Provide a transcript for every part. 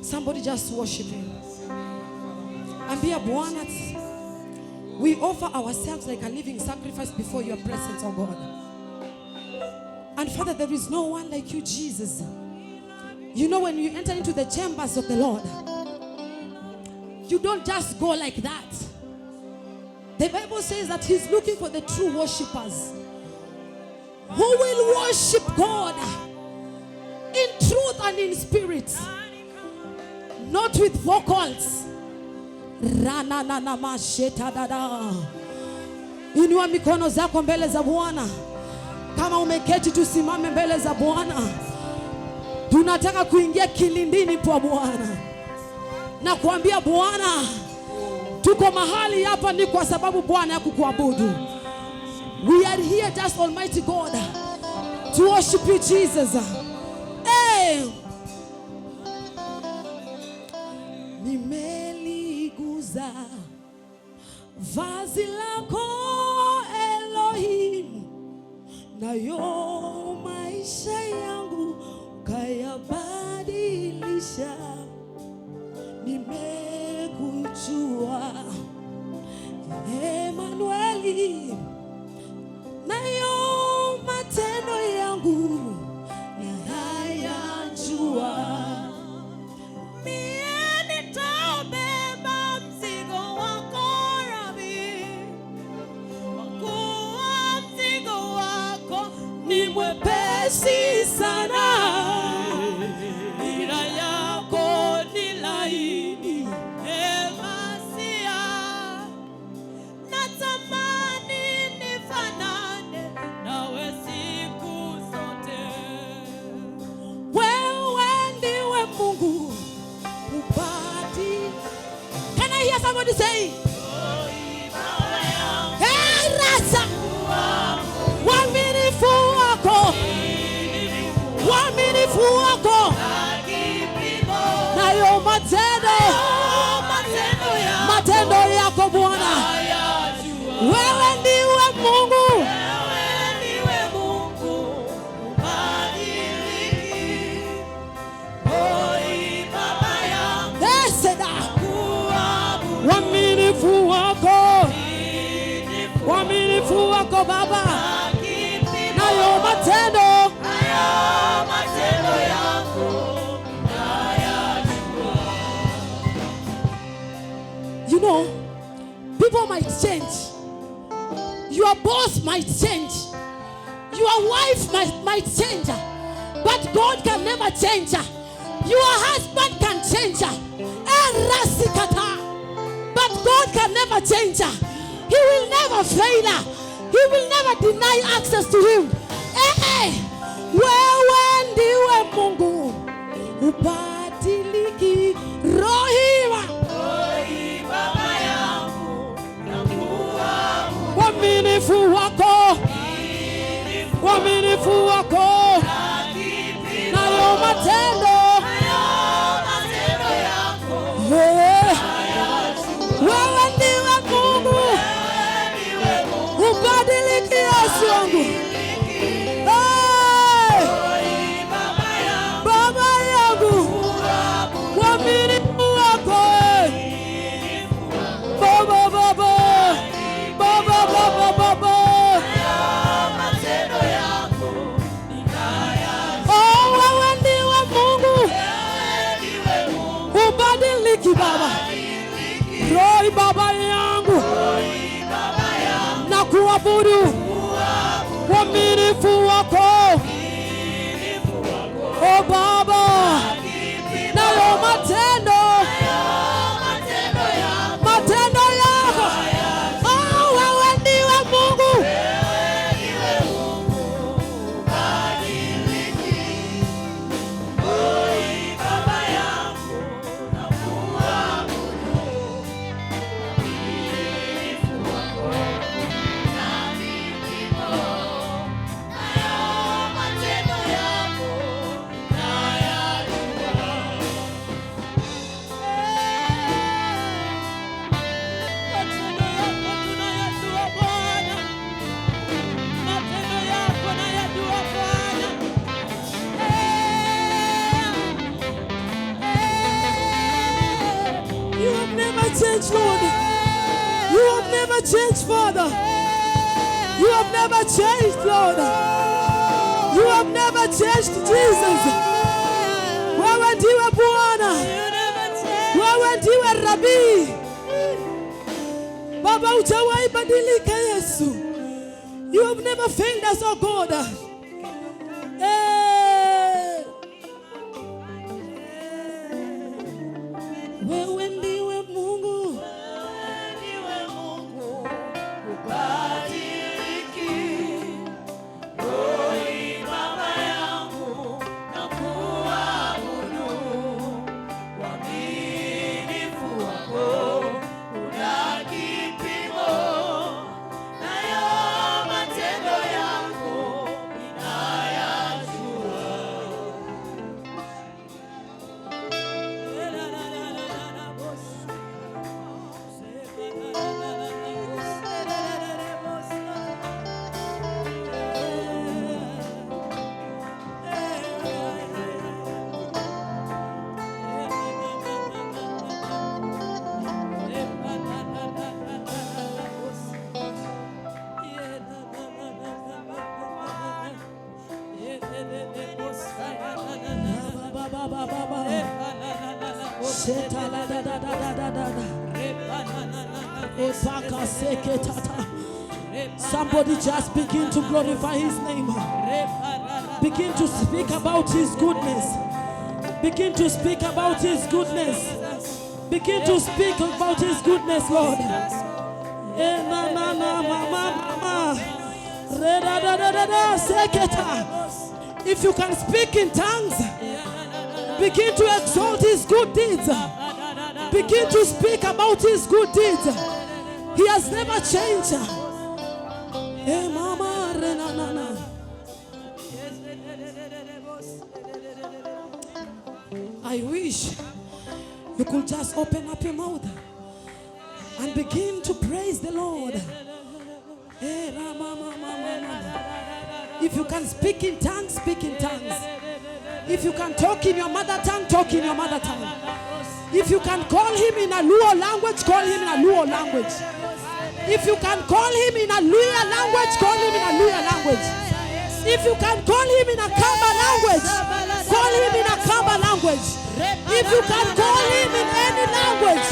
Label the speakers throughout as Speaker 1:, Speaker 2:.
Speaker 1: Somebody just worship him. Ambia Bwana, we offer ourselves like a living sacrifice before your presence, oh God. And Father, there is no one like you, Jesus. You know, when you enter into the chambers of the Lord, you don't just go like that. The Bible says that he's looking for the true worshipers who will worship God in truth and in spirit, not with vocals. Inua mikono zako mbele za Bwana. Kama umeketi tusimame mbele za Bwana. Tunataka kuingia kilindini kwa Bwana na kuambia Bwana, tuko mahali hapa ni kwa sababu Bwana ya kukuabudu. We are here just, Almighty God, to worship you, Jesus. Hey. Nimeliguza vazi lako Elohim, nayo maisha yangu kayabadilisha. Nimekujua Emmanueli, nayo matendo yangu nayajua. Ni mwepesi sana, nira yako ni laini, emasia. Natamani nifanane nawe siku zote. Wewe ndiwe Mungu upati. Can I hear somebody say? Hey, Rasa. Waminifu wako nayo matendo yako Bwana. Wewe ndiwe Mungu, waminifu wako Baba, nayo matendo yako nayajua. You know, people might change. Your boss might change. Your wife might change. But God can never change. Your husband can change. But God can never change. He will never fail. He will never deny access to him. Hey, wewe ndiwe Mungu ubadiliki. Rohi Baba yangu nakuabudu. Waminifu wako nayo matendo yako. Wewe ndiwe Mungu ubadiliki, Yesu wangu. Rohi Baba yangu na kuabudu. Waminifu wako o Baba, nayo matendo yako. Oh, wewe ndiwe Mungu. changed, Lord. You have never changed, Father. You have never changed, Lord. You have never changed, Jesus. Wewe ndiwe Bwana. Wewe ndiwe Rabi. Baba, hujawahi badilika, Yesu. You have never failed us, oh God. Wewe ndiwe Mungu. Somebody just begin to glorify his name. Begin to speak about his goodness. Begin to speak about his goodness. Begin to speak about his goodness, Lord. If you can speak in tongues, begin to exalt his good deeds. Begin to speak about his good deeds. He has never changed. I wish you could just open up your mouth and begin to praise the Lord. If you can speak in tongues, speak in tongues. If you can talk in your mother tongue, talk in your mother tongue. If you can call him in a Luo language, call him in a Luo language. If you can call him in a Luya language, call him in a Luya language. If you can call him in a Kamba language, call him in a Kamba language. If you can call him in any language,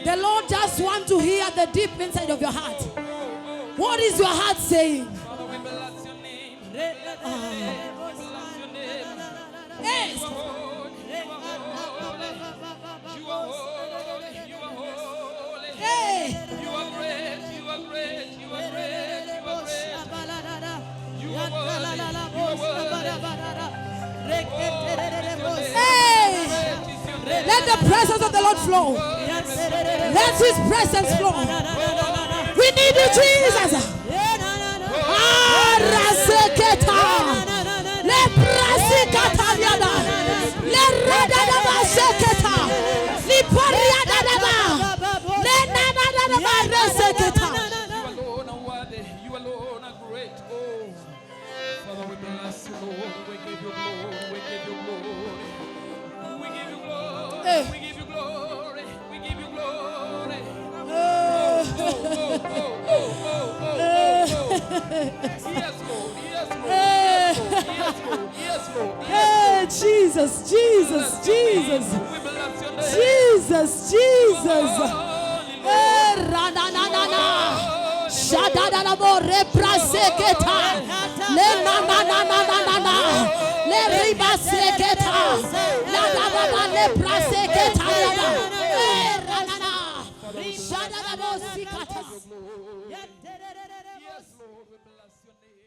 Speaker 1: the Lord just wants to hear the deep inside of your heart. What is your heart saying? Yes. Hey.
Speaker 2: You are great, you are great, you are great, you are great. You are worthy.
Speaker 1: Hey. Let the presence of the Lord flow. Let his presence flow. We need you, Jesus. Raseketa. Le prasikata yada. Le
Speaker 2: Lord. Yes, Lord.
Speaker 1: Hey.
Speaker 2: Yes, Lord. Yes, Lord.
Speaker 1: Hey, Jesus, Jesus, Jesus.
Speaker 2: We bless your name.
Speaker 1: Jesus, Jesus.
Speaker 2: Holy Lord.
Speaker 1: Eh, rananana. Shadadadabo repraseketa. Le manananana. Le ribaseketa. La dababa le praseketa. Eh, ranana. Shadadabo sikata.
Speaker 2: Yes, Lord. We bless your name.